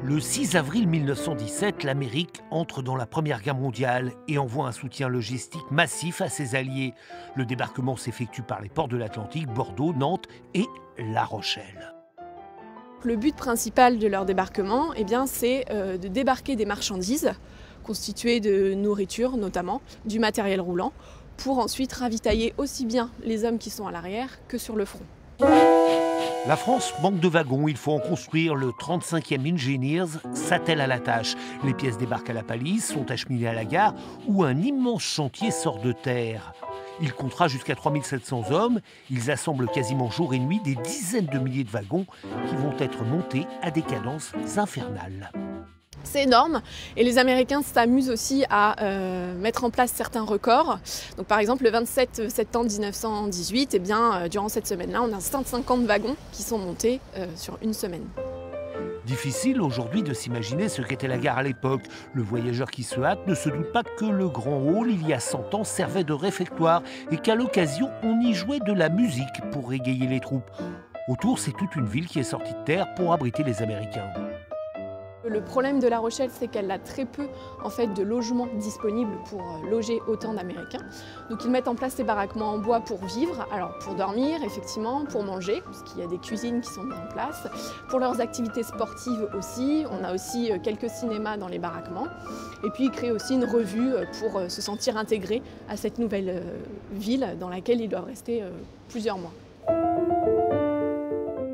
Le 6 avril 1917, l'Amérique entre dans la Première Guerre mondiale et envoie un soutien logistique massif à ses alliés. Le débarquement s'effectue par les ports de l'Atlantique, Bordeaux, Nantes et La Rochelle. Le but principal de leur débarquement, c'est de débarquer des marchandises, constituées de nourriture notamment, du matériel roulant, pour ensuite ravitailler aussi bien les hommes qui sont à l'arrière que sur le front. La France manque de wagons, il faut en construire. Le 35e Engineers s'attelle à la tâche. Les pièces débarquent à la palisse, sont acheminées à la gare, où un immense chantier sort de terre. Il comptera jusqu'à 3700 hommes. Ils assemblent quasiment jour et nuit des dizaines de milliers de wagons qui vont être montés à des cadences infernales. C'est énorme et les Américains s'amusent aussi à mettre en place certains records. Donc, par exemple, le 27 septembre 1918, durant cette semaine-là, on a 150 wagons qui sont montés sur une semaine. Difficile aujourd'hui de s'imaginer ce qu'était la gare à l'époque. Le voyageur qui se hâte ne se doute pas que le grand hall, il y a 100 ans, servait de réfectoire et qu'à l'occasion, on y jouait de la musique pour égayer les troupes. Autour, c'est toute une ville qui est sortie de terre pour abriter les Américains. Le problème de La Rochelle, c'est qu'elle a très peu de logements disponibles pour loger autant d'Américains. Donc ils mettent en place ces baraquements en bois pour vivre, alors pour dormir effectivement, pour manger, puisqu'il y a des cuisines qui sont mises en place, pour leurs activités sportives aussi. On a aussi quelques cinémas dans les baraquements. Et puis ils créent aussi une revue pour se sentir intégrés à cette nouvelle ville dans laquelle ils doivent rester plusieurs mois.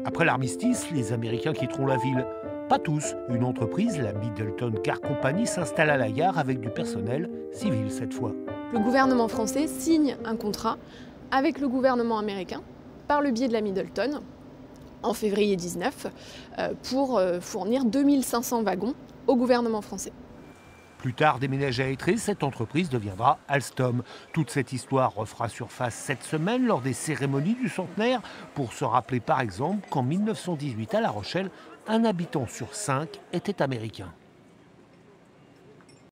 Après l'armistice, les Américains quitteront la ville. Pas tous. Une entreprise, la Middleton Car Company, s'installe à la gare avec du personnel civil cette fois. Le gouvernement français signe un contrat avec le gouvernement américain par le biais de la Middleton en février 19 pour fournir 2500 wagons au gouvernement français. Plus tard déménagée à Étré, cette entreprise deviendra Alstom. Toute cette histoire refera surface cette semaine lors des cérémonies du centenaire pour se rappeler par exemple qu'en 1918 à La Rochelle, un habitant sur 5 était américain.